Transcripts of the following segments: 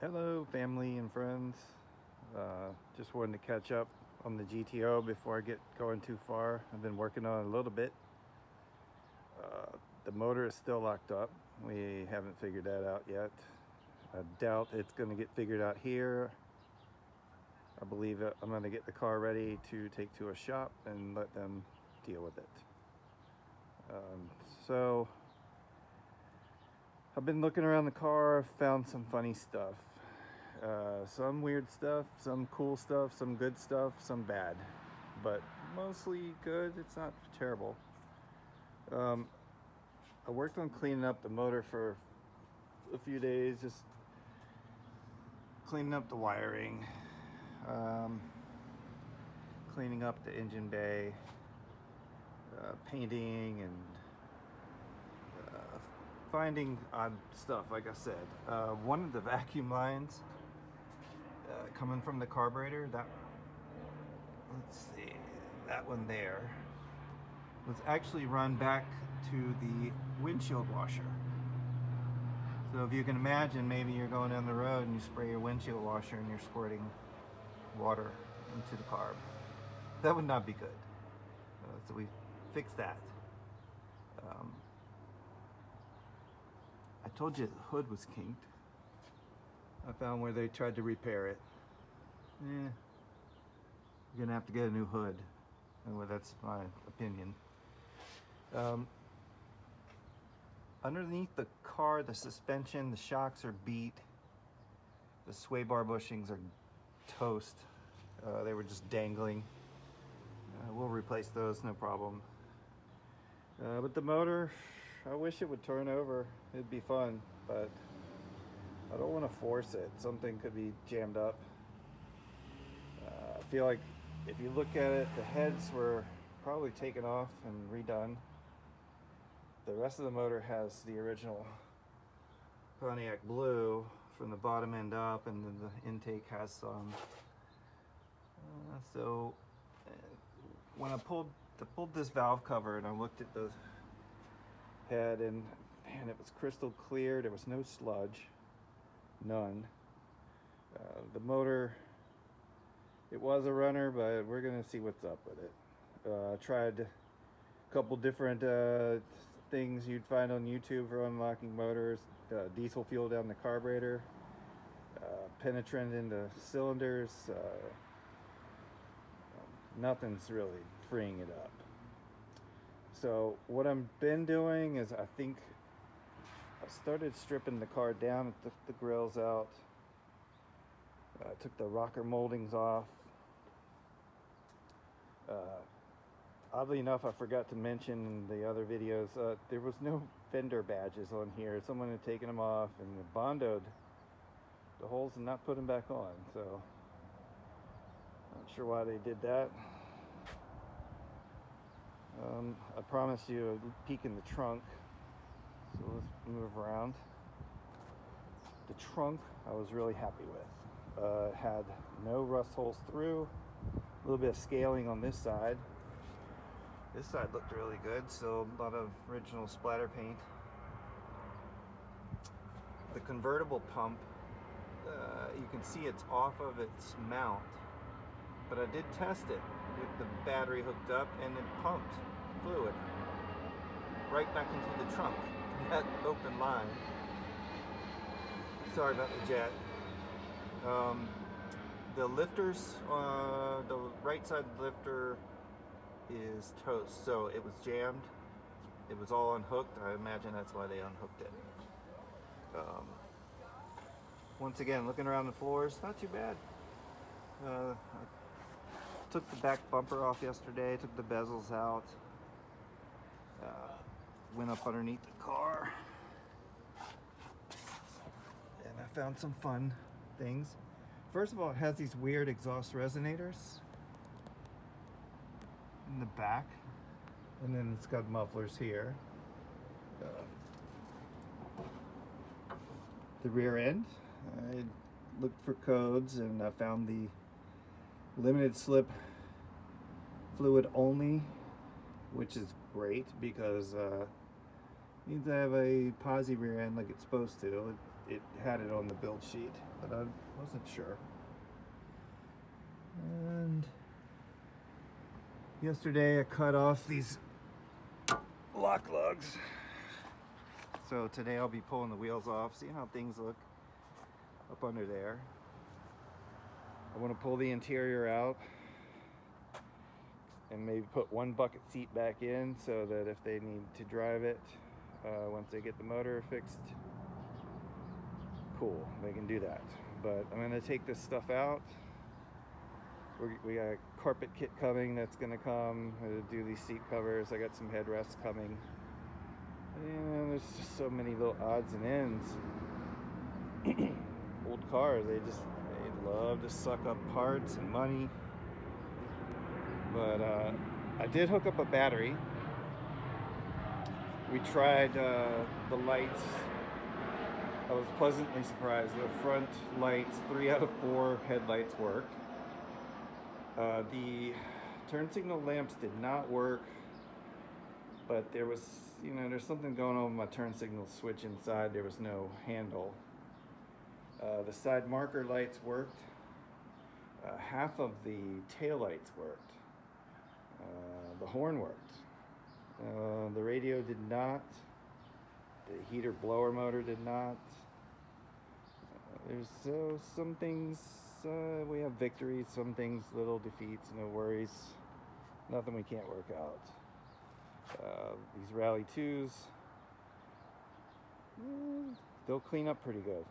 Hello, family and friends. Just wanted to catch up on the GTO before I get going too far. I've been working on it a little bit. The motor is still locked up. We haven't figured that out yet. I doubt it's going to get figured out here. I believe I'm going to get the car ready to take to a shop and let them deal with it. So I've been looking around the car, found some funny stuff. Some weird stuff, some cool stuff, some good stuff, some bad, but mostly good. It's not terrible. I worked on cleaning up the motor for a few days, just cleaning up the wiring, cleaning up the engine bay, painting, and finding odd stuff. Like I said, one of the vacuum lines coming from the carburetor, let's see, that one there was actually run back to the windshield washer. So if you can imagine, maybe you're going down the road and you spray your windshield washer and you're squirting water into the carb. That would not be good. So we fixed that. I told you the hood was kinked. I found where they tried to repair it. You're gonna have to get a new hood. Anyway, that's my opinion. Underneath the car, the suspension, the shocks are beat. The sway bar bushings are toast. They were just dangling. We'll replace those, no problem. But the motor, I wish it would turn over. It'd be fun, but I don't want to force it. Something could be jammed up. I feel like if you look at it, the heads were probably taken off and redone. The rest of the motor has the original Pontiac blue from the bottom end up, and then the intake has some. When I pulled this valve cover and I looked at the head, and man, it was crystal clear. There was no sludge, none. The motor, it was a runner, but we're gonna see what's up with it. I tried a couple different things you'd find on YouTube for unlocking motors. Diesel fuel down the carburetor, penetrant into cylinders. Nothing's really freeing it up. So what I've been doing is, I think I started stripping the car down. I took the grills out. I took the rocker moldings off. Oddly enough, I forgot to mention in the other videos, there was no fender badges on here. Someone had taken them off and bondoed the holes and not put them back on. So not sure why they did that. I promised you a peek in the trunk, so let's move around. The trunk I was really happy with. Had no rust holes through, a little bit of scaling on this side. This side looked really good, so a lot of original splatter paint. The convertible pump, you can see it's off of its mount, but I did test it with the battery hooked up, and it pumped fluid right back into the trunk from that open line. Sorry about the jet. The lifters, the right side lifter is toast, so it was jammed. It was all unhooked. I imagine that's why they unhooked it. Once again, looking around the floors, not too bad. I took the back bumper off yesterday, took the bezels out, went up underneath the car, and I found some fun things. First of all, it has these weird exhaust resonators in the back, and then it's got mufflers here. The rear end, I looked for codes and I found the limited slip fluid only, which is great because it means I have a posi rear end like it's supposed to. it had it on the build sheet, but I wasn't sure. And yesterday I cut off these lock lugs. So today I'll be pulling the wheels off, seeing how things look up under there. I want to pull the interior out and maybe put one bucket seat back in so that if they need to drive it, once they get the motor fixed, cool, they can do that. But I'm going to take this stuff out. We got a carpet kit coming that's going to come to do these seat covers. I got some headrests coming. And there's just so many little odds and ends. Old cars, they love to suck up parts and money. But I did hook up a battery. We tried the lights. I was pleasantly surprised. The front lights, 3 out of 4 headlights worked. The turn signal lamps did not work, but there was, there's something going on with my turn signal switch inside. There was no handle. The side marker lights worked. Half of the tail lights worked. The horn worked. The radio did not. The heater blower motor did not. There's some things we have victories, some things little defeats, no worries. Nothing we can't work out. These Rally 2s, they'll clean up pretty good.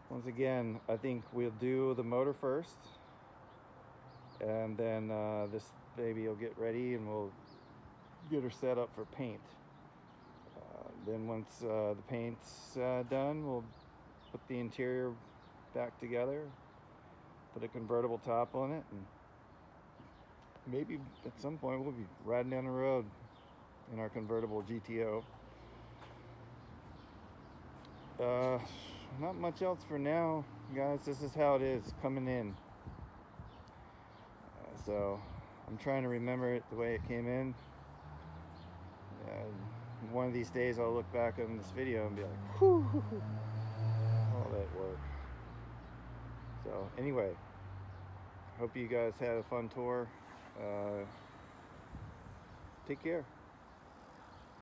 Once again, I think we'll do the motor first, and then this baby will get ready and we'll get her set up for paint. Then once the paint's done, we'll put the interior back together, put a convertible top on it, and maybe at some point we'll be riding down the road in our convertible GTO. Not much else for now, guys. This is how it is coming in. So I'm trying to remember it the way it came in. One of these days I'll look back on this video and be like, whew, all that work. So anyway, hope you guys had a fun tour. Take care.